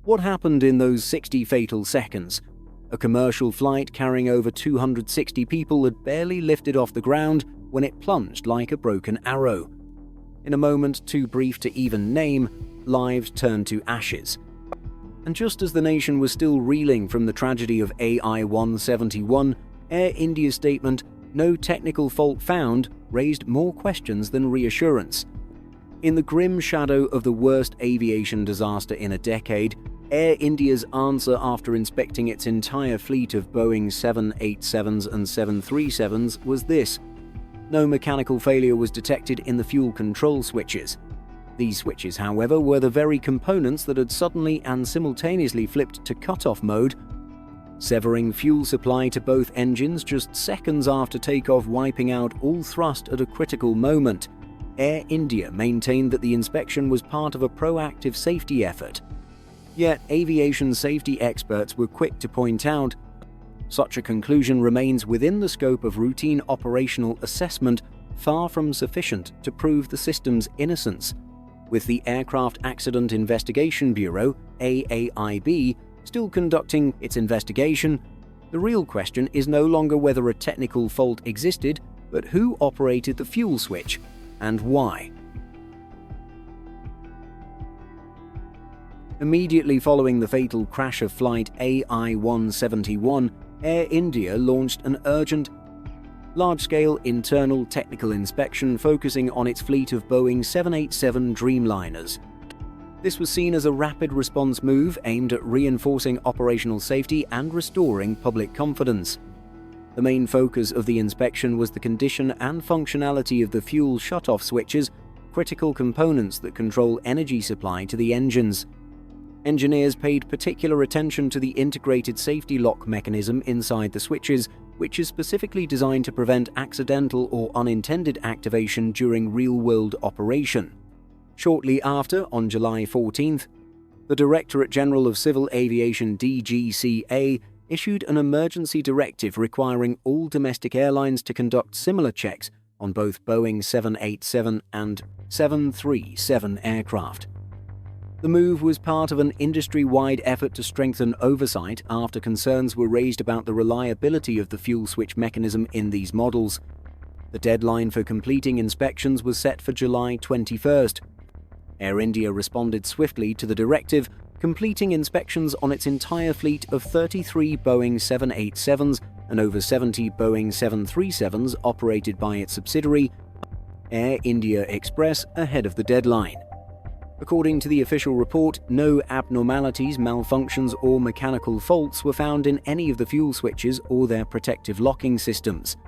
What happened in those 60 fatal seconds? A commercial flight carrying over 260 people had barely lifted off the ground when it plunged like a broken arrow. In a moment too brief to even name, lives turned to ashes. And just as the nation was still reeling from the tragedy of AI-171, Air India's statement, "No technical fault found," raised more questions than reassurance. In the grim shadow of the worst aviation disaster in a decade, Air India's answer after inspecting its entire fleet of Boeing 787s and 737s was this: no mechanical failure was detected in the fuel control switches. These switches, however, were the very components that had suddenly and simultaneously flipped to cut-off mode, severing fuel supply to both engines just seconds after takeoff, wiping out all thrust at a critical moment. Air India maintained that the inspection was part of a proactive safety effort. Yet, aviation safety experts were quick to point out such a conclusion remains within the scope of routine operational assessment, far from sufficient to prove the system's innocence. With the Aircraft Accident Investigation Bureau, AAIB, still conducting its investigation, the real question is no longer whether a technical fault existed, but who operated the fuel switch and why. Immediately following the fatal crash of flight AI-171, Air India launched an urgent, large-scale internal technical inspection focusing on its fleet of Boeing 787 Dreamliners. This was seen as a rapid response move aimed at reinforcing operational safety and restoring public confidence. The main focus of the inspection was the condition and functionality of the fuel shutoff switches, critical components that control energy supply to the engines. Engineers paid particular attention to the integrated safety lock mechanism inside the switches, which is specifically designed to prevent accidental or unintended activation during real-world operation. Shortly after, on July 14th, the Directorate General of Civil Aviation (DGCA) issued an emergency directive requiring all domestic airlines to conduct similar checks on both Boeing 787 and 737 aircraft. The move was part of an industry-wide effort to strengthen oversight after concerns were raised about the reliability of the fuel switch mechanism in these models. The deadline for completing inspections was set for July 21st. Air India responded swiftly to the directive, completing inspections on its entire fleet of 33 Boeing 787s and over 70 Boeing 737s operated by its subsidiary, Air India Express, ahead of the deadline. According to the official report, no abnormalities, malfunctions, or mechanical faults were found in any of the fuel switches or their protective locking systems.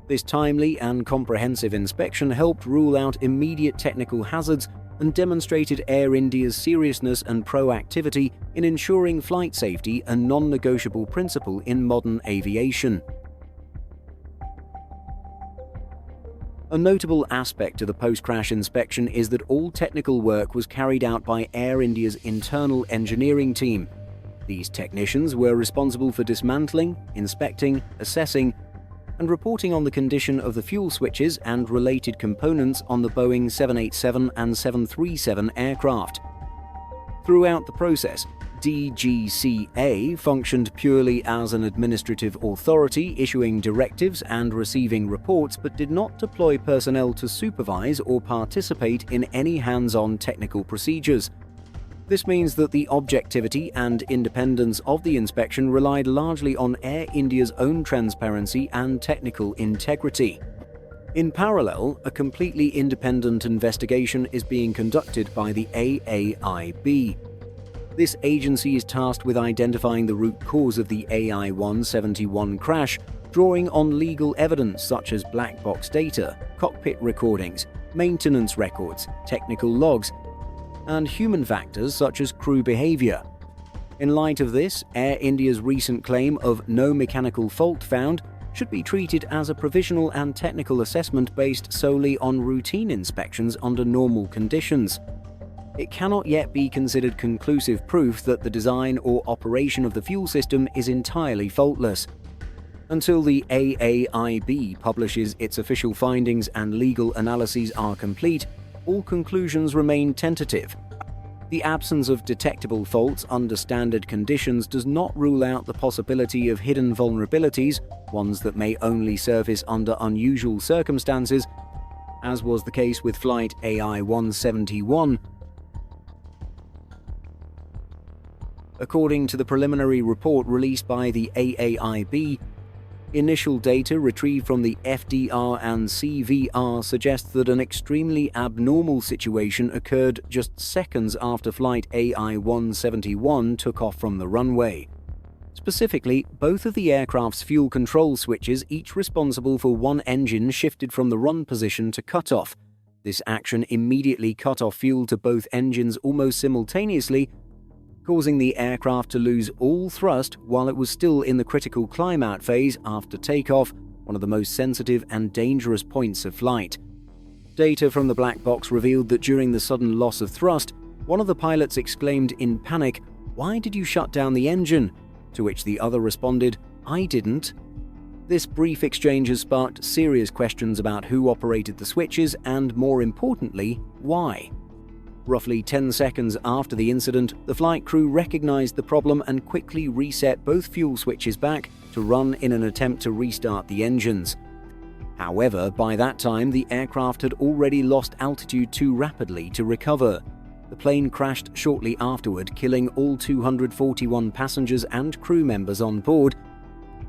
This timely and comprehensive inspection helped rule out immediate technical hazards and demonstrated Air India's seriousness and proactivity in ensuring flight safety, a non-negotiable principle in modern aviation. A notable aspect of the post-crash inspection is that all technical work was carried out by Air India's internal engineering team. These technicians were responsible for dismantling, inspecting, assessing, and reporting on the condition of the fuel switches and related components on the Boeing 787 and 737 aircraft. Throughout the process, DGCA functioned purely as an administrative authority, issuing directives and receiving reports, but did not deploy personnel to supervise or participate in any hands-on technical procedures. This means that the objectivity and independence of the inspection relied largely on Air India's own transparency and technical integrity. In parallel, a completely independent investigation is being conducted by the AAIB. This agency is tasked with identifying the root cause of the AI-171 crash, drawing on legal evidence such as black box data, cockpit recordings, maintenance records, technical logs, and human factors such as crew behavior. In light of this, Air India's recent claim of no mechanical fault found should be treated as a provisional and technical assessment based solely on routine inspections under normal conditions. It cannot yet be considered conclusive proof that the design or operation of the fuel system is entirely faultless. Until the AAIB publishes its official findings and legal analyses are complete, all conclusions remain tentative. The absence of detectable faults under standard conditions does not rule out the possibility of hidden vulnerabilities, ones that may only surface under unusual circumstances, as was the case with Flight AI-171. According to the preliminary report released by the AAIB, initial data retrieved from the FDR and CVR suggests that an extremely abnormal situation occurred just seconds after Flight AI-171 took off from the runway. Specifically, both of the aircraft's fuel control switches, each responsible for one engine, shifted from the run position to cutoff. This action immediately cut off fuel to both engines almost simultaneously, causing the aircraft to lose all thrust while it was still in the critical climb-out phase after takeoff, one of the most sensitive and dangerous points of flight. Data from the black box revealed that during the sudden loss of thrust, one of the pilots exclaimed in panic, "Why did you shut down the engine?" To which the other responded, "I didn't." This brief exchange has sparked serious questions about who operated the switches and, more importantly, why. Roughly 10 seconds after the incident, the flight crew recognized the problem and quickly reset both fuel switches back to run in an attempt to restart the engines. However, by that time, the aircraft had already lost altitude too rapidly to recover. The plane crashed shortly afterward, killing all 241 passengers and crew members on board,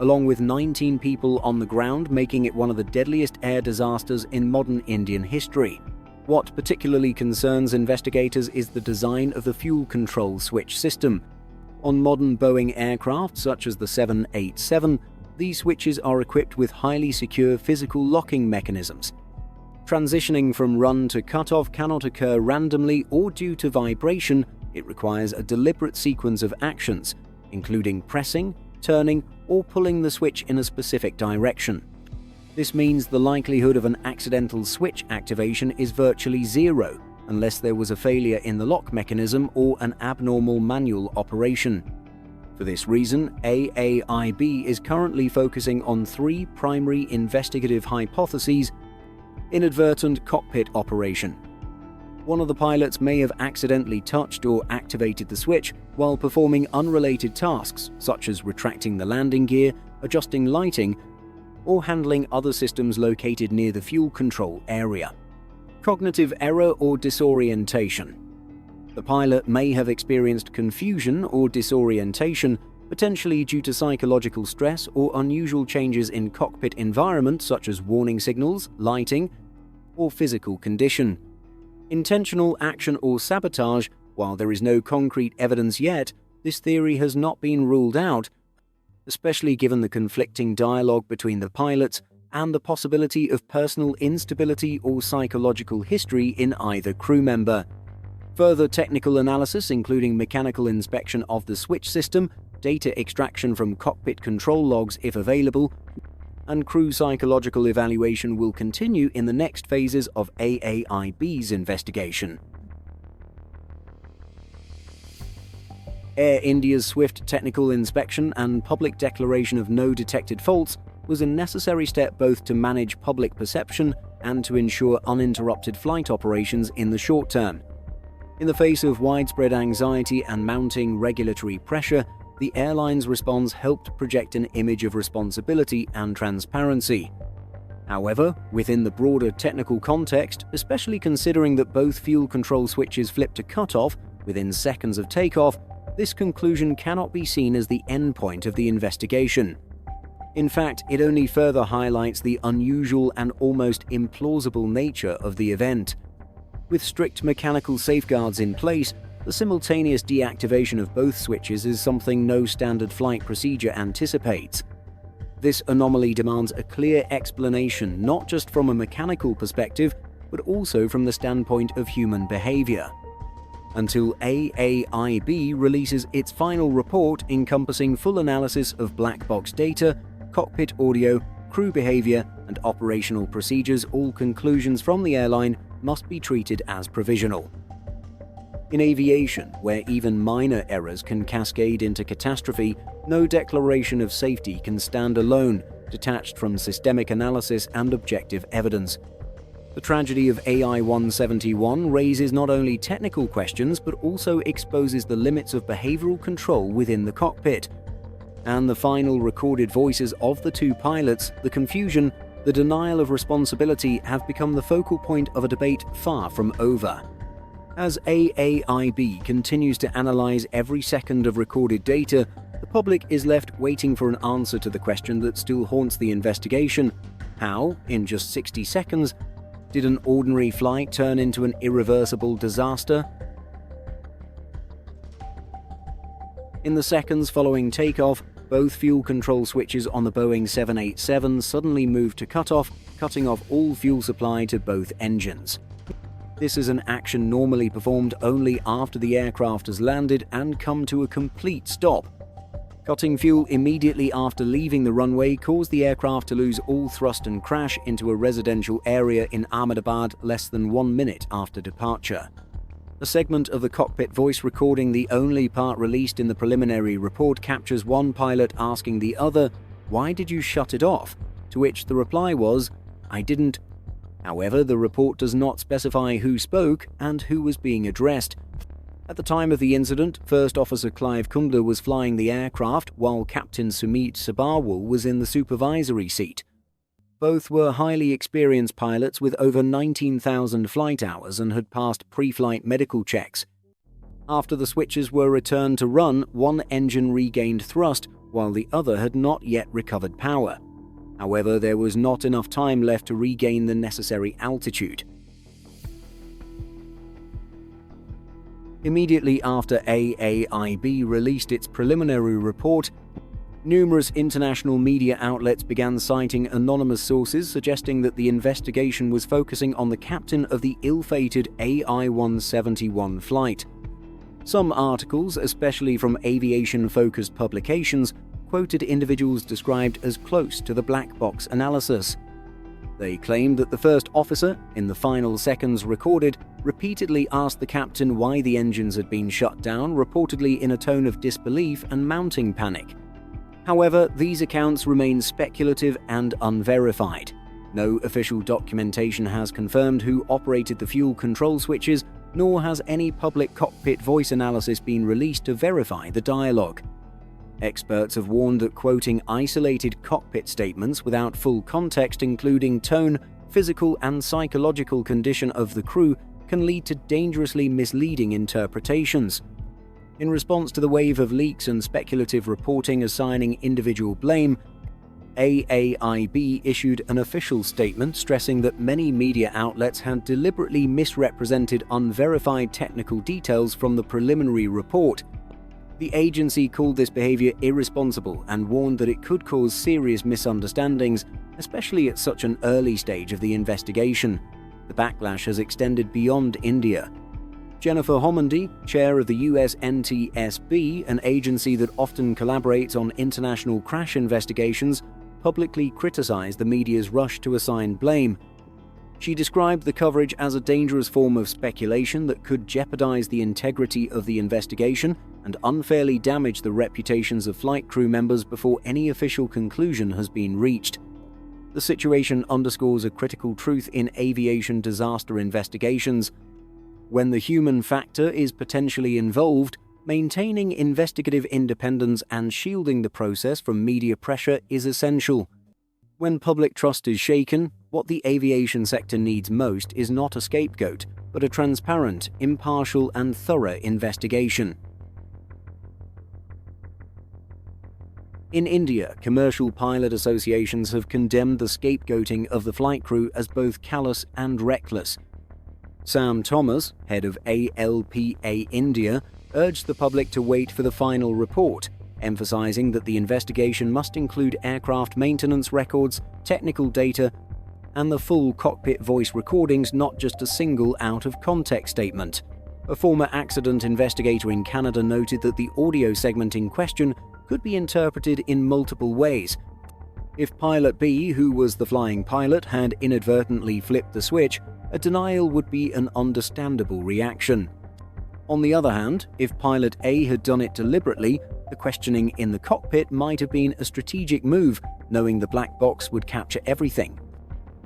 along with 19 people on the ground, making it one of the deadliest air disasters in modern Indian history. What particularly concerns investigators is the design of the fuel control switch system. On modern Boeing aircraft, such as the 787, these switches are equipped with highly secure physical locking mechanisms. Transitioning from run to cutoff cannot occur randomly or due to vibration. It requires a deliberate sequence of actions, including pressing, turning, or pulling the switch in a specific direction. This means the likelihood of an accidental switch activation is virtually zero, unless there was a failure in the lock mechanism or an abnormal manual operation. For this reason, AAIB is currently focusing on three primary investigative hypotheses. Inadvertent cockpit operation. One of the pilots may have accidentally touched or activated the switch while performing unrelated tasks, such as retracting the landing gear, adjusting lighting, or handling other systems located near the fuel control area. Cognitive error or disorientation. The pilot may have experienced confusion or disorientation, potentially due to psychological stress or unusual changes in cockpit environment such as warning signals, lighting, or physical condition. Intentional action or sabotage. While there is no concrete evidence yet, this theory has not been ruled out, especially given the conflicting dialogue between the pilots and the possibility of personal instability or psychological history in either crew member. Further technical analysis, including mechanical inspection of the switch system, data extraction from cockpit control logs if available, and crew psychological evaluation will continue in the next phases of AAIB's investigation. Air India's swift technical inspection and public declaration of no detected faults was a necessary step both to manage public perception and to ensure uninterrupted flight operations in the short term. In the face of widespread anxiety and mounting regulatory pressure, the airline's response helped project an image of responsibility and transparency. However, within the broader technical context, especially considering that both fuel control switches flipped to cutoff within seconds of takeoff, this conclusion cannot be seen as the endpoint of the investigation. In fact, it only further highlights the unusual and almost implausible nature of the event. With strict mechanical safeguards in place, the simultaneous deactivation of both switches is something no standard flight procedure anticipates. This anomaly demands a clear explanation not just from a mechanical perspective, but also from the standpoint of human behavior. Until AAIB releases its final report encompassing full analysis of black box data, cockpit audio, crew behavior, and operational procedures, all conclusions from the airline must be treated as provisional. In aviation, where even minor errors can cascade into catastrophe, no declaration of safety can stand alone, detached from systemic analysis and objective evidence. The tragedy of AI-171 raises not only technical questions but also exposes the limits of behavioral control within the cockpit. And the final recorded voices of the two pilots, the confusion, the denial of responsibility have become the focal point of a debate far from over. As AAIB continues to analyze every second of recorded data, the public is left waiting for an answer to the question that still haunts the investigation: how, in just 60 seconds, did an ordinary flight turn into an irreversible disaster? In the seconds following takeoff, both fuel control switches on the Boeing 787 suddenly moved to cutoff, cutting off all fuel supply to both engines. This is an action normally performed only after the aircraft has landed and come to a complete stop. Cutting fuel immediately after leaving the runway caused the aircraft to lose all thrust and crash into a residential area in Ahmedabad less than 1 minute after departure. A segment of the cockpit voice recording, the only part released in the preliminary report, captures one pilot asking the other, "Why did you shut it off?" To which the reply was, "I didn't." However, the report does not specify who spoke and who was being addressed. At the time of the incident, First Officer Clive Kundler was flying the aircraft while Captain Sumit Sabharwal was in the supervisory seat. Both were highly experienced pilots with over 19,000 flight hours and had passed pre-flight medical checks. After the switches were returned to run, one engine regained thrust while the other had not yet recovered power. However, there was not enough time left to regain the necessary altitude. Immediately after AAIB released its preliminary report, numerous international media outlets began citing anonymous sources suggesting that the investigation was focusing on the captain of the ill-fated AI-171 flight. Some articles, especially from aviation-focused publications, quoted individuals described as close to the black box analysis. They claimed that the first officer, in the final seconds recorded, repeatedly asked the captain why the engines had been shut down, reportedly in a tone of disbelief and mounting panic. However, these accounts remain speculative and unverified. No official documentation has confirmed who operated the fuel control switches, nor has any public cockpit voice analysis been released to verify the dialogue. Experts have warned that quoting isolated cockpit statements without full context, including tone, physical and psychological condition of the crew, can lead to dangerously misleading interpretations. In response to the wave of leaks and speculative reporting assigning individual blame, AAIB issued an official statement stressing that many media outlets had deliberately misrepresented unverified technical details from the preliminary report. The agency called this behavior irresponsible and warned that it could cause serious misunderstandings, especially at such an early stage of the investigation. The backlash has extended beyond India. Jennifer Homendy, chair of the US NTSB, an agency that often collaborates on international crash investigations, publicly criticized the media's rush to assign blame. She described the coverage as a dangerous form of speculation that could jeopardize the integrity of the investigation and unfairly damage the reputations of flight crew members before any official conclusion has been reached. The situation underscores a critical truth in aviation disaster investigations. When the human factor is potentially involved, maintaining investigative independence and shielding the process from media pressure is essential. When public trust is shaken, what the aviation sector needs most is not a scapegoat, but a transparent, impartial, and thorough investigation. In India, commercial pilot associations have condemned the scapegoating of the flight crew as both callous and reckless. Sam Thomas, head of ALPA India, urged the public to wait for the final report, emphasizing that the investigation must include aircraft maintenance records, technical data, and the full cockpit voice recordings, not just a single out-of-context statement. A former accident investigator in Canada noted that the audio segment in question could be interpreted in multiple ways. If Pilot B, who was the flying pilot, had inadvertently flipped the switch, a denial would be an understandable reaction. On the other hand, if Pilot A had done it deliberately, the questioning in the cockpit might have been a strategic move, knowing the black box would capture everything.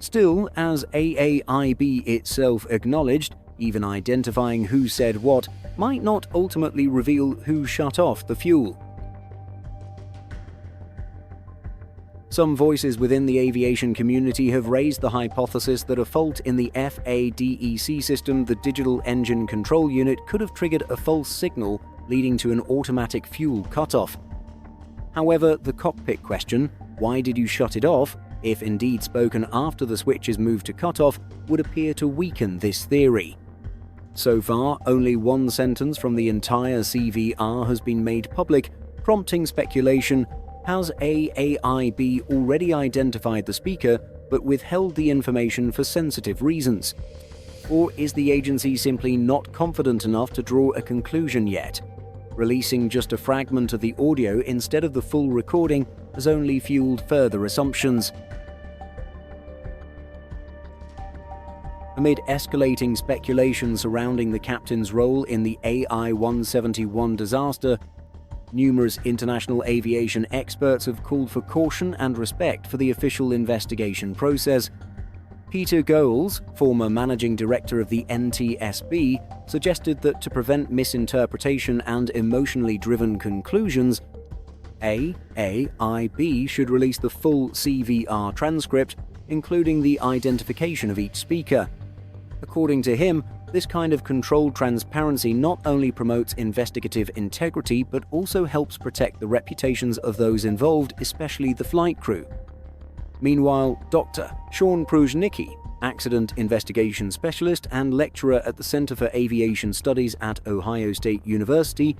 Still, as AAIB itself acknowledged, even identifying who said what might not ultimately reveal who shut off the fuel. Some voices within the aviation community have raised the hypothesis that a fault in the FADEC system, the digital engine control unit, could have triggered a false signal leading to an automatic fuel cutoff. However, the cockpit question, "Why did you shut it off?" if indeed spoken after the switch is moved to cutoff, would appear to weaken this theory. So far, only one sentence from the entire CVR has been made public, prompting speculation. Has AAIB already identified the speaker but withheld the information for sensitive reasons? Or is the agency simply not confident enough to draw a conclusion yet? Releasing just a fragment of the audio instead of the full recording has only fueled further assumptions. Amid escalating speculation surrounding the captain's role in the AI-171 disaster, numerous international aviation experts have called for caution and respect for the official investigation process. Peter Goels, former managing director of the NTSB, suggested that to prevent misinterpretation and emotionally driven conclusions, AAIB should release the full CVR transcript, including the identification of each speaker. According to him, this kind of controlled transparency not only promotes investigative integrity but also helps protect the reputations of those involved, especially the flight crew. Meanwhile, Dr. Sean Pruznicki, accident investigation specialist and lecturer at the Center for Aviation Studies at Ohio State University,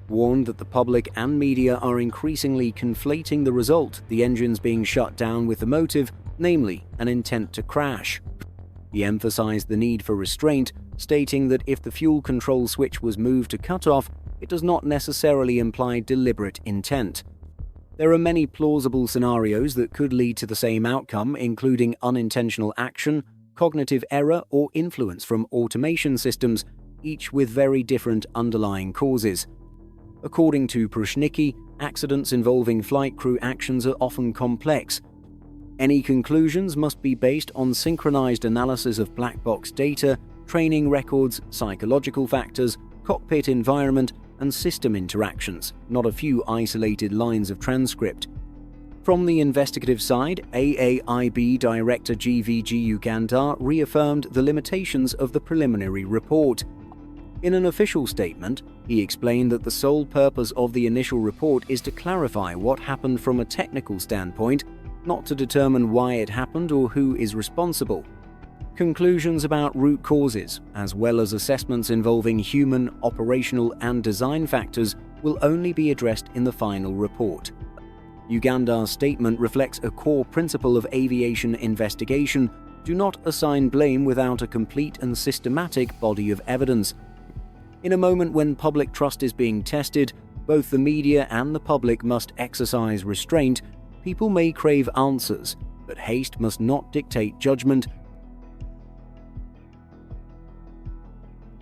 warned that the public and media are increasingly conflating the result, the engines being shut down, with the motive, namely an intent to crash. He emphasized the need for restraint, stating that if the fuel control switch was moved to cutoff, it does not necessarily imply deliberate intent. There are many plausible scenarios that could lead to the same outcome, including unintentional action, cognitive error, or influence from automation systems, each with very different underlying causes. According to Pruznicki, accidents involving flight crew actions are often complex. Any conclusions must be based on synchronized analysis of black box data, training records, psychological factors, cockpit environment, and system interactions, not a few isolated lines of transcript. From the investigative side, AAIB Director GVG Uganda reaffirmed the limitations of the preliminary report. In an official statement, he explained that the sole purpose of the initial report is to clarify what happened from a technical standpoint, not to determine why it happened or who is responsible. Conclusions about root causes, as well as assessments involving human, operational, and design factors, will only be addressed in the final report. Uganda's statement reflects a core principle of aviation investigation: do not assign blame without a complete and systematic body of evidence. In a moment when public trust is being tested, both the media and the public must exercise restraint. People may crave answers, but haste must not dictate judgment.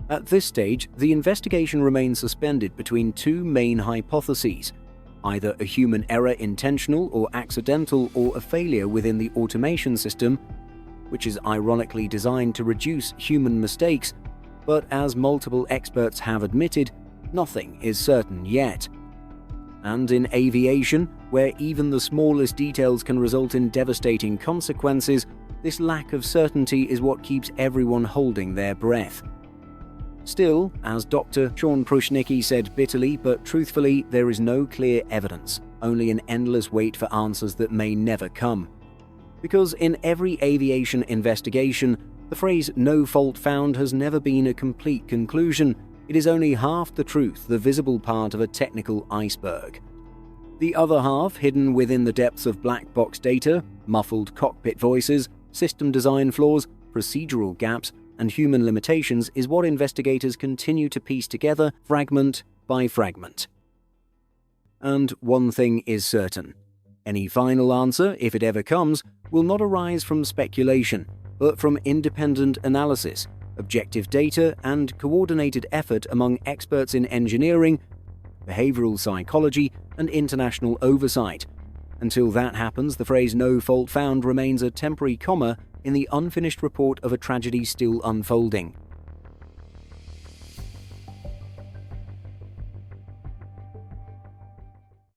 At this stage, the investigation remains suspended between two main hypotheses: either a human error, intentional or accidental, or a failure within the automation system, which is ironically designed to reduce human mistakes. But as multiple experts have admitted, nothing is certain yet. And in aviation, where even the smallest details can result in devastating consequences, this lack of certainty is what keeps everyone holding their breath. Still, as Dr. Sean Pruznicki said bitterly but truthfully, there is no clear evidence, only an endless wait for answers that may never come. Because in every aviation investigation, the phrase "no fault found" has never been a complete conclusion. It is only half the truth, the visible part of a technical iceberg. The other half, hidden within the depths of black box data, muffled cockpit voices, system design flaws, procedural gaps, and human limitations, is what investigators continue to piece together fragment by fragment. And one thing is certain: any final answer, if it ever comes, will not arise from speculation, but from independent analysis, objective data, and coordinated effort among experts in engineering, behavioral psychology, and international oversight. Until that happens, the phrase "no fault found" remains a temporary comma in the unfinished report of a tragedy still unfolding.